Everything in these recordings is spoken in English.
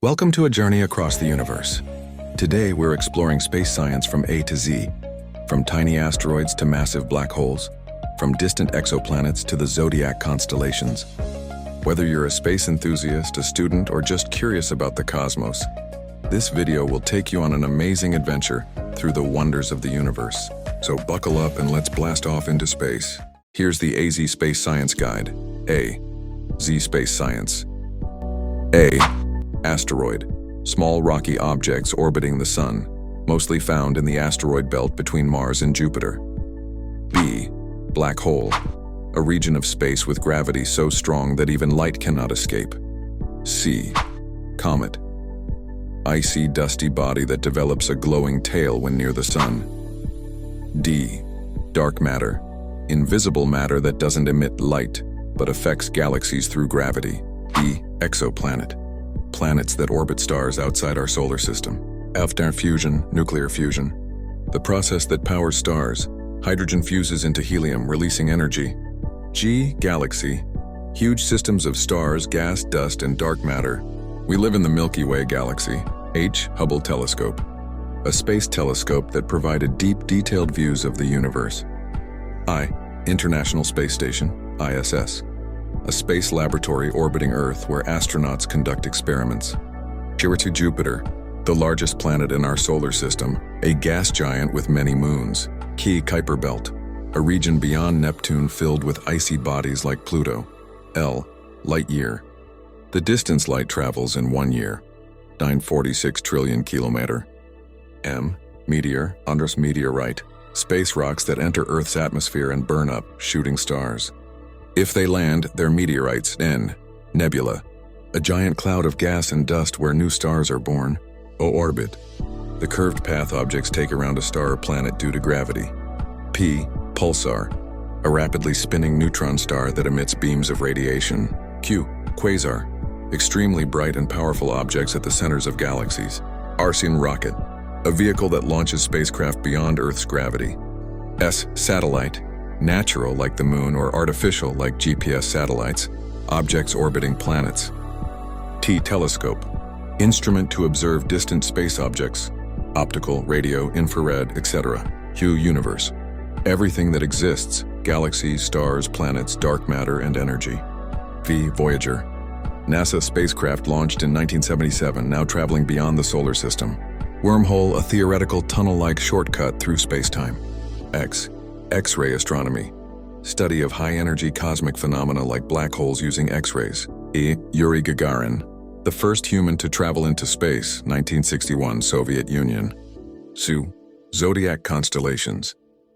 Welcome to a journey across the universe. Today we're exploring space science from A to Z, from tiny asteroids to massive black holes, from distant exoplanets to the Zodiac Constellations. Whether you're a space enthusiast, a student, or just curious about the cosmos, this video will take you on an amazing adventure through the wonders of the universe. So buckle up and let's blast off into space. Here's the AZ Space Science Guide. A. Z Space Science. A. Asteroid. Small rocky objects orbiting the Sun, mostly found in the asteroid belt between Mars and Jupiter. B. Black hole. A region of space with gravity so strong that even light cannot escape. C. Comet. Icy, dusty body that develops a glowing tail when near the Sun. D. Dark matter. Invisible matter that doesn't emit light, but affects galaxies through gravity. E. Exoplanet. Planets that orbit stars outside our solar system. F. Fusion, nuclear fusion. The process that powers stars. Hydrogen fuses into helium, releasing energy. G. Galaxy. Huge systems of stars, gas, dust, and dark matter. We live in the Milky Way galaxy. H. Hubble telescope. A space telescope that provided deep, detailed views of the universe. I. International Space Station, ISS. A space laboratory orbiting Earth where astronauts conduct experiments. Jupiter, the largest planet in our solar system, a gas giant with many moons. Key Kuiper Belt, a region beyond Neptune filled with icy bodies like Pluto. L. Light year. The distance light travels in 1 year, 946 trillion kilometer. M. Meteor, Andros meteorite, space rocks that enter Earth's atmosphere and burn up, shooting stars. If they land, they're meteorites. N. Nebula, a giant cloud of gas and dust where new stars are born. O. Orbit, the curved path objects take around a star or planet due to gravity. P. Pulsar, a rapidly spinning neutron star that emits beams of radiation. Q. Quasar, extremely bright and powerful objects at the centers of galaxies. Arsine rocket, a vehicle that launches spacecraft beyond Earth's gravity. S. Satellite, natural like the moon or artificial like GPS satellites, objects orbiting planets. T. Telescope, instrument to observe distant space objects, optical, radio, infrared, etc. Q. Universe, everything that exists, galaxies, stars, planets, dark matter, and energy. V. Voyager, NASA spacecraft launched in 1977, now traveling beyond the solar system. Wormhole, a theoretical tunnel-like shortcut through spacetime. X. X-ray astronomy, study of high-energy cosmic phenomena like black holes using X-rays. E. Yuri Gagarin, the first human to travel into space, 1961, Soviet Union. Su. Zodiac Constellations,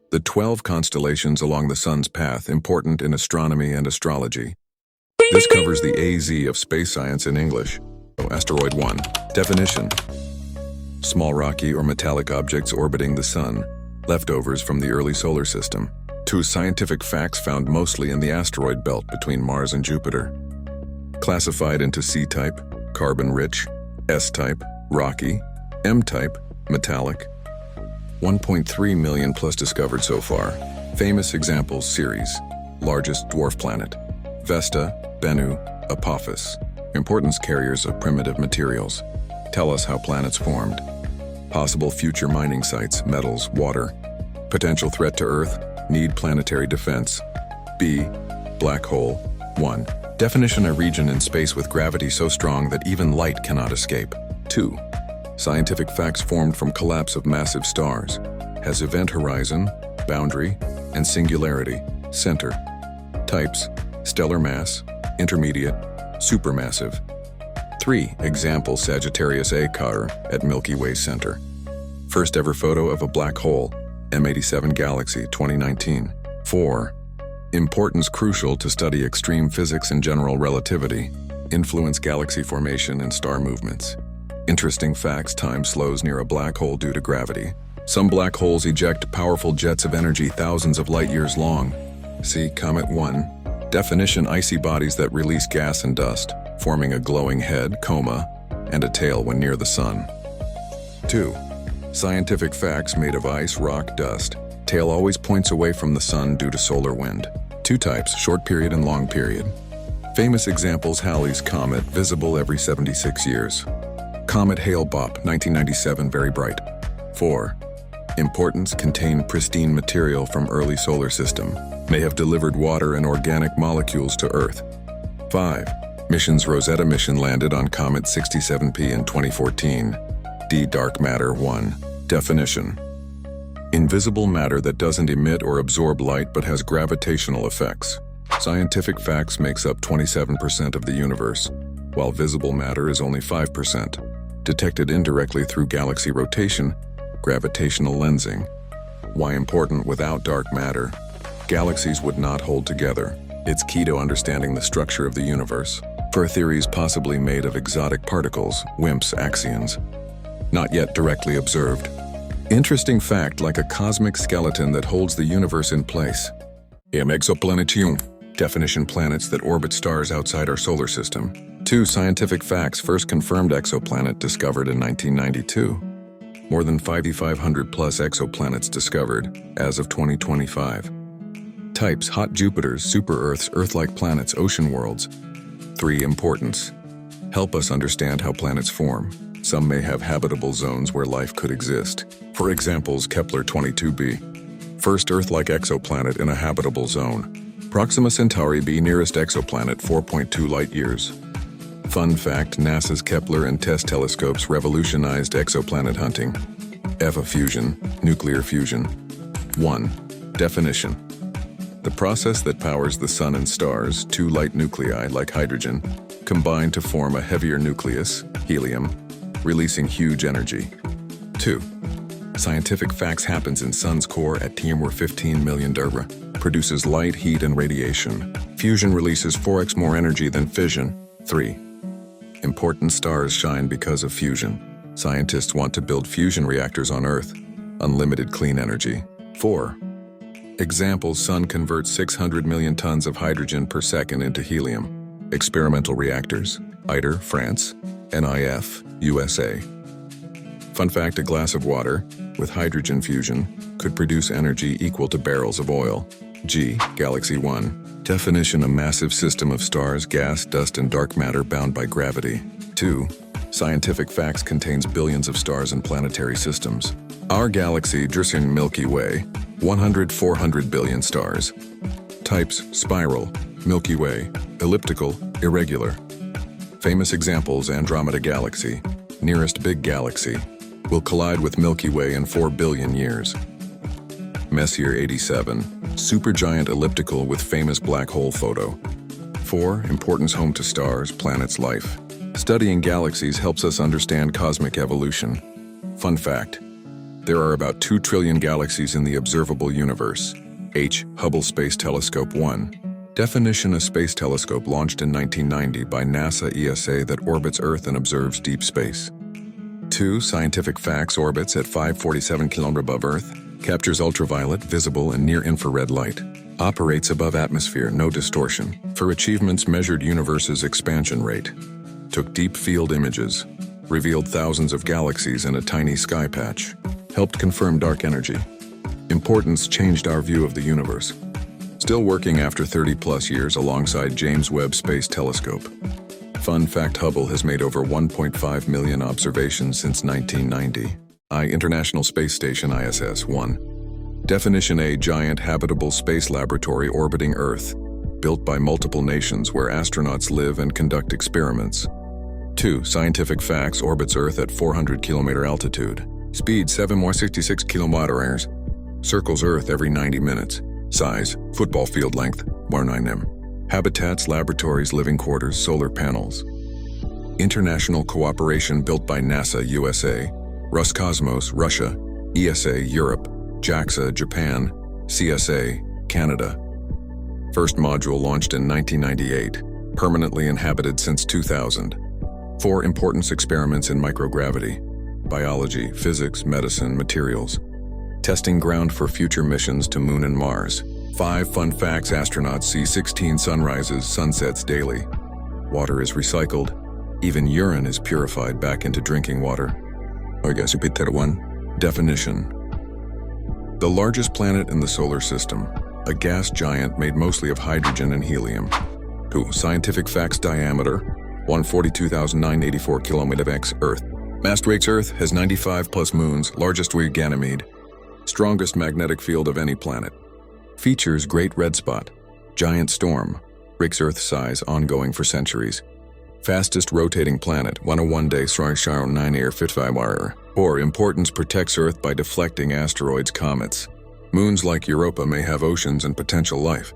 the 12 constellations along the Sun's path important in astronomy and astrology. This covers the AZ of space science in English. Asteroid 1. Definition. Small rocky or metallic objects orbiting the Sun, leftovers from the early solar system. 2. Scientific facts found mostly in the asteroid belt between Mars and Jupiter. Classified into C-type, carbon-rich, S-type, rocky, M-type, metallic. 1.3 million plus discovered so far. Famous examples: Ceres, largest dwarf planet. Vesta, Bennu, Apophis, importance carriers of primitive materials. Tell us how planets formed. Possible future mining sites, metals, water. Potential threat to Earth, need planetary defense. B. Black hole. 1. Definition: a region in space with gravity so strong that even light cannot escape. 2. Scientific facts formed from collapse of massive stars. Has event horizon, boundary, and singularity. Center. Types: stellar mass, intermediate, supermassive. 3. Example: Sagittarius A Carter at Milky Way center. First ever photo of a black hole, M87 Galaxy, 2019. 4. Importance crucial to study extreme physics and general relativity. Influence galaxy formation and star movements. Interesting facts: time slows near a black hole due to gravity. Some black holes eject powerful jets of energy thousands of light years long. See Comet 1. Definition: icy bodies that release gas and dust, forming a glowing head, coma, and a tail when near the Sun. 2. Scientific facts made of ice, rock, dust. Tail always points away from the Sun due to solar wind. 2 types: short period and long period. Famous examples: Halley's Comet, visible every 76 years. Comet Hale-Bopp, 1997, very bright. 4. Importance: contained pristine material from early solar system. May have delivered water and organic molecules to Earth. 5. Mission's Rosetta mission landed on Comet 67P in 2014. D. Dark matter. 1. Definition: invisible matter that doesn't emit or absorb light but has gravitational effects. Scientific facts makes up 27% of the universe, while visible matter is only 5%. Detected indirectly through galaxy rotation, gravitational lensing. Why important: without dark matter, galaxies would not hold together. It's key to understanding the structure of the universe. For theories possibly made of exotic particles, WIMPs, axions, not yet directly observed. Interesting fact: like a cosmic skeleton that holds the universe in place. Exoplanetium. Definition: planets that orbit stars outside our solar system. 2. Scientific facts: first confirmed exoplanet discovered in 1992. More than 5,500 plus exoplanets discovered as of 2025. Types: hot Jupiters, super-Earths, Earth-like planets, ocean worlds. 3. Importance: help us understand how planets form. Some may have habitable zones where life could exist. For examples, Kepler 22b, first Earth-like exoplanet in a habitable zone. Proxima Centauri b, nearest exoplanet, 4.2 light-years. Fun fact: NASA's Kepler and TESS telescopes revolutionized exoplanet hunting. Fusion, nuclear fusion. 1. Definition: the process that powers the sun and stars, two light nuclei like hydrogen, combine to form a heavier nucleus, helium, releasing huge energy. 2. Scientific facts: happens in sun's core at TMR 15 million Derva, produces light, heat, and radiation. Fusion releases 4x more energy than fission. 3. Important: stars shine because of fusion. Scientists want to build fusion reactors on Earth. Unlimited clean energy. 4. Examples: sun converts 600 million tons of hydrogen per second into helium. Experimental reactors: ITER, France; NIF, USA. Fun fact: a glass of water with hydrogen fusion could produce energy equal to barrels of oil. G. Galaxy 1. Definition: a massive system of stars, gas, dust, and dark matter bound by gravity. 2. Scientific facts: contains billions of stars and planetary systems. Our galaxy, Drifting Milky Way, 400 billion stars. Types: spiral, Milky Way, elliptical, irregular. Famous examples: Andromeda Galaxy, nearest big galaxy, will collide with Milky Way in 4 billion years. Messier 87, supergiant elliptical with famous black hole photo. 4. Importance: home to stars, planets, life. Studying galaxies helps us understand cosmic evolution. Fun fact: there are about 2 trillion galaxies in the observable universe. H. Hubble Space Telescope 1. Definition: a space telescope launched in 1990 by NASA ESA that orbits Earth and observes deep space. 2. Scientific facts: orbits at 547 km above Earth, captures ultraviolet, visible, and near-infrared light. Operates above atmosphere, no distortion. For achievements: measured universe's expansion rate. Took deep field images. Revealed thousands of galaxies in a tiny sky patch. Helped confirm dark energy. Importance: changed our view of the universe. Still working after 30+ years alongside James Webb Space Telescope. Fun fact: Hubble has made over 1.5 million observations since 1990. International Space Station ISS 1. Definition: a giant habitable space laboratory orbiting Earth, built by multiple nations where astronauts live and conduct experiments. 2. Scientific facts: orbits Earth at 400 km altitude. Speed 766 km/h. Circles Earth every 90 minutes. Size: football field length, 9 m. Habitats: laboratories, living quarters, solar panels. International cooperation built by NASA USA, Roscosmos Russia, ESA Europe, JAXA Japan, CSA Canada. First module launched in 1998, permanently inhabited since 2000. 4. Importance: experiments in microgravity, biology, physics, medicine, materials. Testing ground for future missions to Moon and Mars. 5. Fun facts: astronauts see 16 sunrises, sunsets daily. Water is recycled. Even urine is purified back into drinking water. Jupiter 1. Definition: the largest planet in the solar system, a gas giant made mostly of hydrogen and helium. 2. Scientific facts: diameter, 142,984 km x Earth. Mass rakes Earth has 95 plus moons, largest Ganymede, strongest magnetic field of any planet. Features great red spot, giant storm, rakes Earth size ongoing for centuries. Fastest rotating planet, 101 day Star 9 air 55 hour. Or importance protects Earth by deflecting asteroids, comets. Moons like Europa may have oceans and potential life.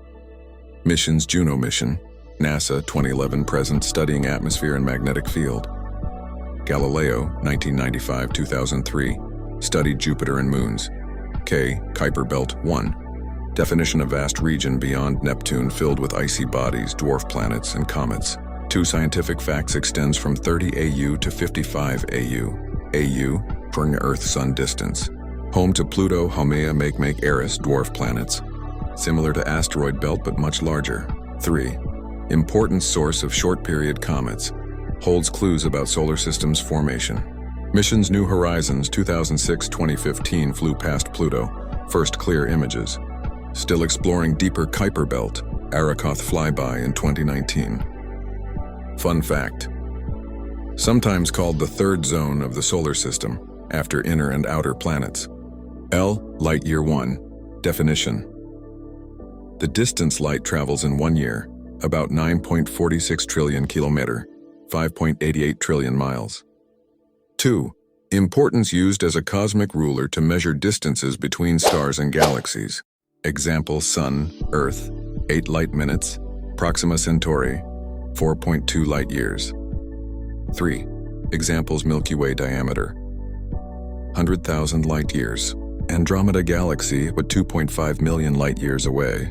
Missions: Juno mission, NASA 2011 present studying atmosphere and magnetic field. Galileo 1995-2003 studied Jupiter and moons. Kuiper Belt 1 definition: a vast region beyond Neptune filled with icy bodies, dwarf planets, and comets. 2 scientific facts extends from 30 AU to 55 AU. AU for Earth-Sun distance. Home to Pluto, Haumea, Make, Eris, dwarf planets. Similar to asteroid belt but much larger. 3. Important source of short-period comets. Holds clues about solar system's formation. Missions: New Horizons 2006-2015 flew past Pluto. First clear images. Still exploring deeper Kuiper Belt. Arakoth flyby in 2019. Fun fact. Sometimes called the third zone of the solar system, after inner and outer planets. Light year 1. Definition. The distance light travels in 1 year, about 9.46 trillion kilometer, 5.88 trillion miles. 2. Importance used as a cosmic ruler to measure distances between stars and galaxies. Example: Sun, Earth, 8 light minutes, Proxima Centauri, 4.2 light years. 3. Examples: Milky Way diameter, 100,000 light years. Andromeda galaxy, but 2.5 million light years away.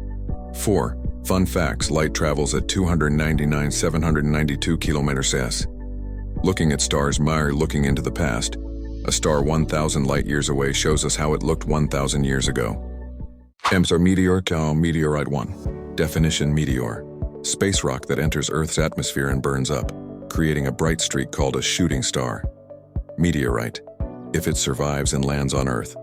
4. Fun facts: light travels at 299,792 kilometers s. Looking at stars mirror looking into the past. A star 1,000 light years away shows us how it looked 1,000 years ago. EMSR meteor, meteorite 1. Definition: meteor. Space rock that enters Earth's atmosphere and burns up, creating a bright streak called a shooting star. Meteorite, if it survives and lands on Earth.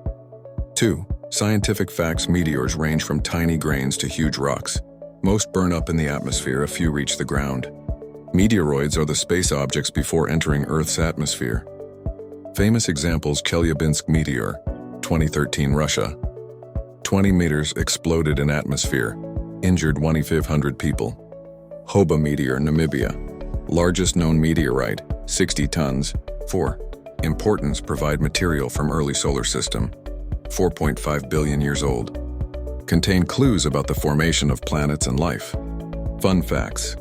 2. Scientific facts: meteors range from tiny grains to huge rocks. Most burn up in the atmosphere, a few reach the ground. Meteoroids are the space objects before entering Earth's atmosphere. Famous examples: Chelyabinsk meteor, 2013 Russia. 20 meters exploded in atmosphere, injured 2,500 people. Hoba meteor, Namibia. Largest known meteorite, 60 tons. 4. Importance: provide material from early solar system, 4.5 billion years old. Contain clues about the formation of planets and life. Fun facts.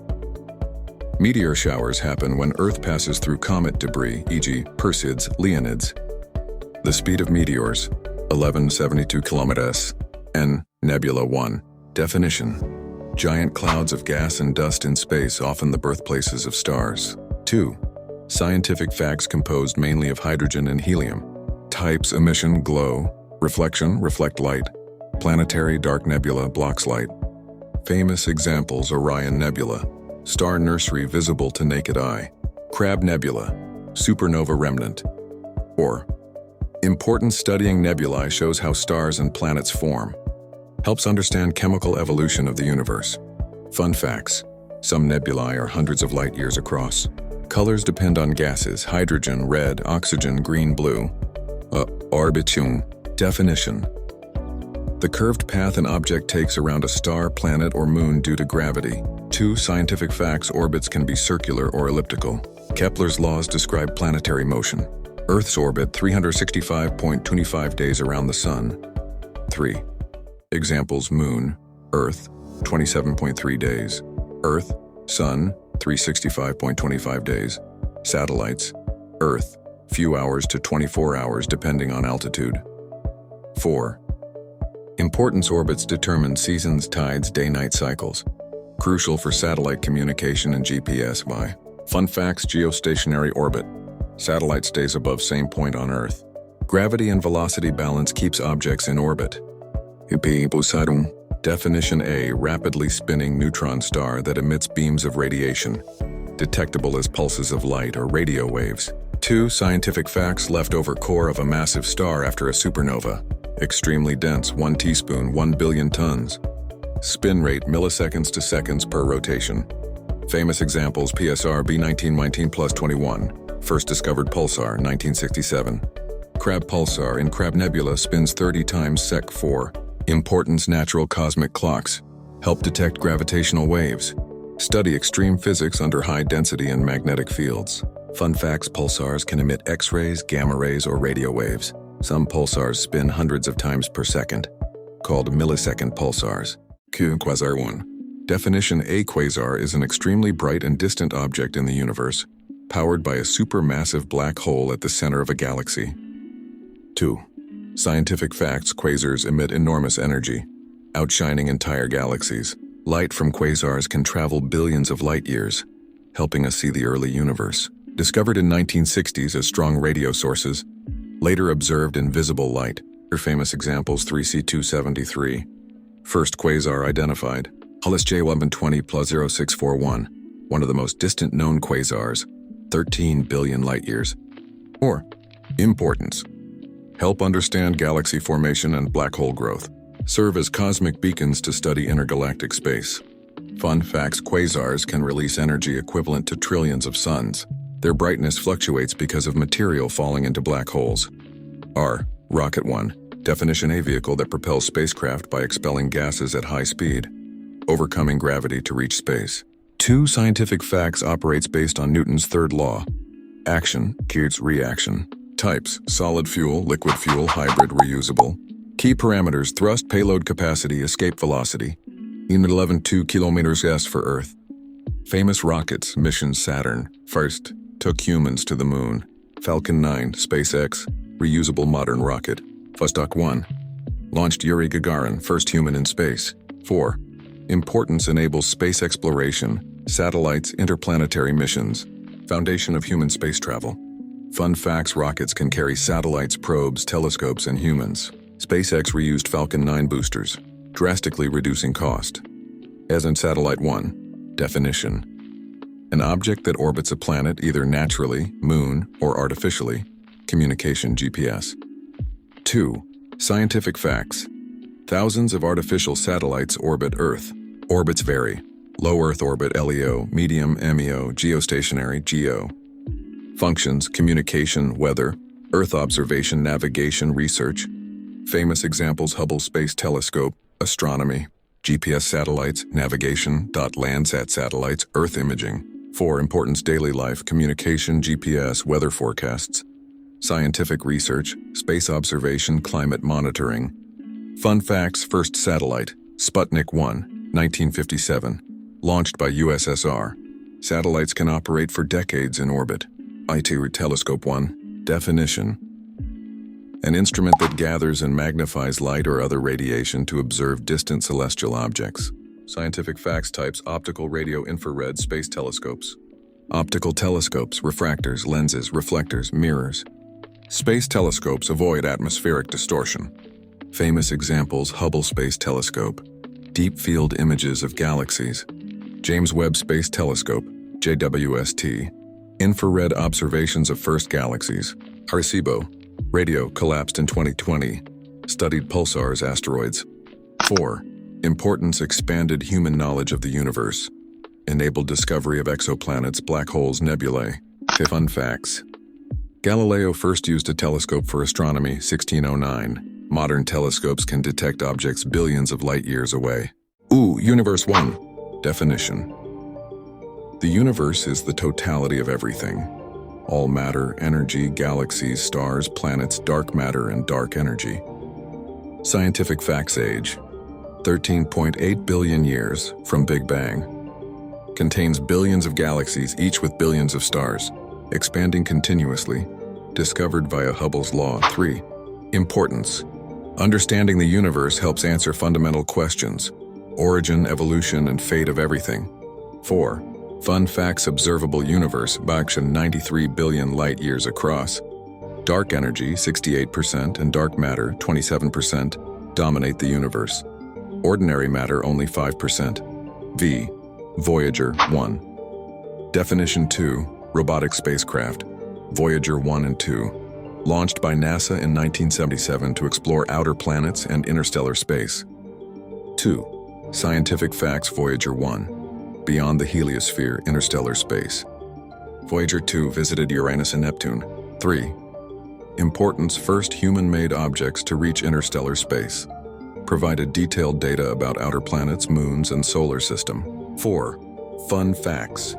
Meteor showers happen when Earth passes through comet debris, e.g. Perseids, Leonids. The speed of meteors, 1172 kilometers. Nebula 1. Definition. Giant clouds of gas and dust in space, often the birthplaces of stars. 2. Scientific facts composed mainly of hydrogen and helium. Types: emission, glow; reflection, reflect light; planetary, dark nebula, blocks light. Famous examples: Orion Nebula, star nursery visible to naked eye; Crab Nebula, supernova remnant. Or, importance: studying nebulae shows how stars and planets form. Helps understand chemical evolution of the universe. Fun facts: some nebulae are hundreds of light years across. Colors depend on gases: hydrogen, red; oxygen, green, blue. Orbitum. Definition. The curved path an object takes around a star, planet, or moon due to gravity. 2. Scientific facts: orbits can be circular or elliptical. Kepler's laws describe planetary motion. Earth's orbit, 365.25 days around the Sun. 3. Examples: Moon, Earth, 27.3 days. Earth, Sun, 365.25 days. Satellites: Earth, few hours to 24 hours depending on altitude. 4. Importance: orbits determine seasons, tides, day-night cycles. Crucial for satellite communication and GPS. Fun facts: geostationary orbit. Satellite stays above same point on Earth. Gravity and velocity balance keeps objects in orbit. Definition: a rapidly spinning neutron star that emits beams of radiation, detectable as pulses of light or radio waves. 2. Scientific facts: leftover core of a massive star after a supernova. Extremely dense, 1 teaspoon, 1 billion tons. Spin rate: milliseconds to seconds per rotation. Famous examples: PSR B1919 plus 21. First discovered pulsar, 1967. Crab pulsar in Crab Nebula spins 30 times Sec 4. Importance: natural cosmic clocks. Help detect gravitational waves. Study extreme physics under high density and magnetic fields. Fun facts: pulsars can emit X-rays, gamma rays, or radio waves. Some pulsars spin hundreds of times per second, called millisecond pulsars. Q quasar 1. Definition: a quasar is an extremely bright and distant object in the universe, powered by a supermassive black hole at the center of a galaxy. 2. Scientific facts: quasars emit enormous energy, outshining entire galaxies. Light from quasars can travel billions of light years, helping us see the early universe. Discovered in 1960s as strong radio sources, later observed in visible light. Her famous examples: 3C273. First quasar identified, Hullis J1120 plus 0641, one of the most distant known quasars, 13 billion light years. Or, importance: help understand galaxy formation and black hole growth. Serve as cosmic beacons to study intergalactic space. Fun facts: quasars can release energy equivalent to trillions of suns. Their brightness fluctuates because of material falling into black holes. R. Rocket 1. Definition: a vehicle that propels spacecraft by expelling gases at high speed, overcoming gravity to reach space. 2. Scientific facts operates based on Newton's third law. Action: Keats reaction. Types: solid fuel, liquid fuel, hybrid, reusable. Key parameters: thrust, payload capacity, escape velocity. Unit 11.2 km/s for Earth. Famous rockets: mission Saturn, first, took humans to the moon. Falcon 9, SpaceX, reusable modern rocket. Vostok 1, launched Yuri Gagarin, first human in space. 4. Importance: enables space exploration, satellites, interplanetary missions. Foundation of human space travel. Fun facts: rockets can carry satellites, probes, telescopes, and humans. SpaceX reused Falcon 9 boosters, drastically reducing cost. As in Satellite 1. Definition: an object that orbits a planet either naturally, moon, or artificially. Communication: GPS. 2. Scientific facts: thousands of artificial satellites orbit Earth. Orbits vary: low Earth orbit LEO, medium MEO, geostationary GEO. Functions: communication, weather, Earth observation, navigation, research. Famous examples: Hubble Space Telescope, astronomy, GPS satellites, navigation, Landsat satellites, Earth imaging. 4. Importance: daily life, communication, GPS, weather forecasts. Scientific research, space observation, climate monitoring. Fun facts: first satellite, Sputnik 1, 1957, launched by USSR. Satellites can operate for decades in orbit. IT Telescope 1. Definition: an instrument that gathers and magnifies light or other radiation to observe distant celestial objects. Scientific facts: types: optical, radio, infrared, space telescopes. Optical telescopes: refractors, lenses, reflectors, mirrors. Space telescopes avoid atmospheric distortion. Famous examples: Hubble Space Telescope, deep field images of galaxies. James Webb Space Telescope, JWST, infrared observations of first galaxies. Arecibo, radio, collapsed in 2020, studied pulsars, asteroids. 4. Importance: expanded human knowledge of the universe, enabled discovery of exoplanets, black holes, nebulae. Fun facts: Galileo first used a telescope for astronomy, 1609. Modern telescopes can detect objects billions of light years away. Universe 1. Definition: the universe is the totality of everything. All matter, energy, galaxies, stars, planets, dark matter, and dark energy. Scientific facts: age: 13.8 billion years from Big Bang. Contains billions of galaxies, each with billions of stars, expanding continuously. Discovered via Hubble's Law. 3. Importance: understanding the universe helps answer fundamental questions: origin, evolution, and fate of everything. 4. Fun facts: observable universe, 93 billion light years across. Dark energy, 68%, and dark matter, 27%, dominate the universe. Ordinary matter, only 5%. V. Voyager 1. Definition: 2. Robotic spacecraft. Voyager 1 and 2. Launched by NASA in 1977 to explore outer planets and interstellar space. 2. Scientific facts: Voyager 1. Beyond the heliosphere, interstellar space. Voyager 2 visited Uranus and Neptune. 3. Importance: first human-made objects to reach interstellar space. Provided detailed data about outer planets, moons, and solar system. 4. Fun facts: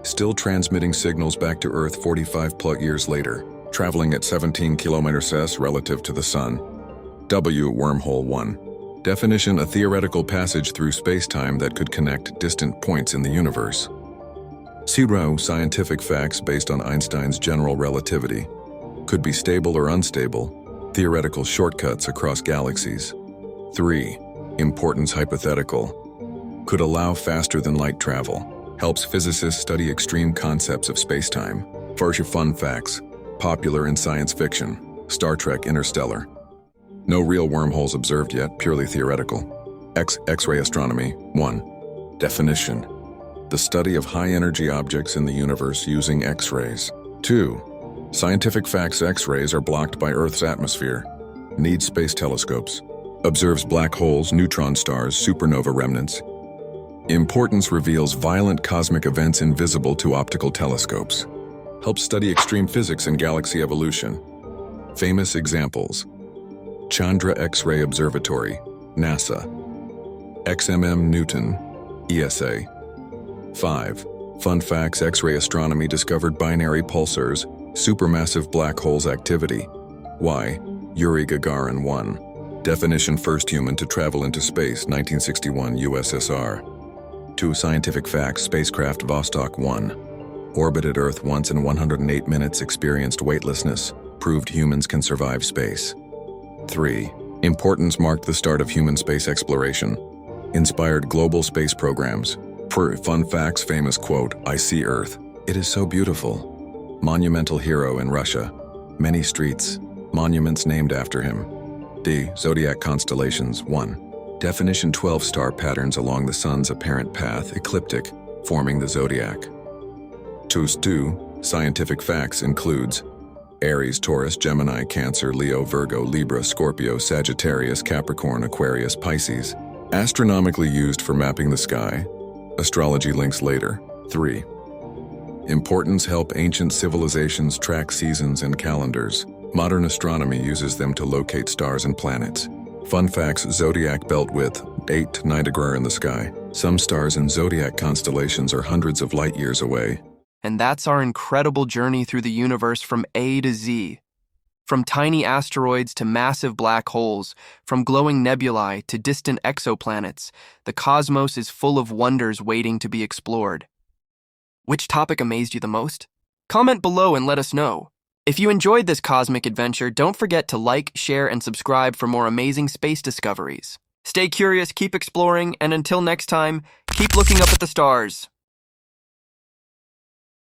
still transmitting signals back to Earth 45+ years later, traveling at 17 km/s relative to the Sun. W. Wormhole 1. Definition: a theoretical passage through space-time that could connect distant points in the universe. 0. Scientific facts based on Einstein's general relativity. Could be stable or unstable. Theoretical shortcuts across galaxies. 3. Importance: hypothetical. Could allow faster-than-light travel. Helps physicists study extreme concepts of space-time. 4. Fun facts. Popular in science fiction. Star Trek, Interstellar. No real wormholes observed yet, purely theoretical. X-ray astronomy. 1. Definition: the study of high-energy objects in the universe using X-rays. 2. Scientific facts: X-rays are blocked by Earth's atmosphere. Needs space telescopes. Observes black holes, neutron stars, supernova remnants. Importance: reveals violent cosmic events invisible to optical telescopes. Helps study extreme physics and galaxy evolution. Famous examples: Chandra X-ray Observatory, NASA. XMM Newton, ESA. 5. Fun facts: X-ray astronomy discovered binary pulsars, supermassive black holes activity. Y. Yuri Gagarin 1. Definition: first human to travel into space, 1961, USSR. 2. Scientific facts: spacecraft Vostok 1. Orbited Earth once in 108 minutes, experienced weightlessness, proved humans can survive space. 3. Importance: marked the start of human space exploration. Inspired global space programs. For fun facts: famous quote, "I see Earth. It is so beautiful." Monumental hero in Russia. Many streets, monuments named after him. D. Zodiac Constellations. 1. Definition: 12 star patterns along the sun's apparent path, ecliptic, forming the zodiac. 2. Scientific facts includes Aries, Taurus, Gemini, Cancer, Leo, Virgo, Libra, Scorpio, Sagittarius, Capricorn, Aquarius, Pisces. Astronomically used for mapping the sky. Astrology links later. 3. Importance: help ancient civilizations track seasons and calendars. Modern astronomy uses them to locate stars and planets. Fun facts: zodiac belt width, 8 to 9 degrees in the sky. Some stars in zodiac constellations are hundreds of light years away. And that's our incredible journey through the universe from A to Z. From tiny asteroids to massive black holes, from glowing nebulae to distant exoplanets, the cosmos is full of wonders waiting to be explored. Which topic amazed you the most? Comment below and let us know. If you enjoyed this cosmic adventure, don't forget to like, share, and subscribe for more amazing space discoveries. Stay curious, keep exploring, and until next time, keep looking up at the stars.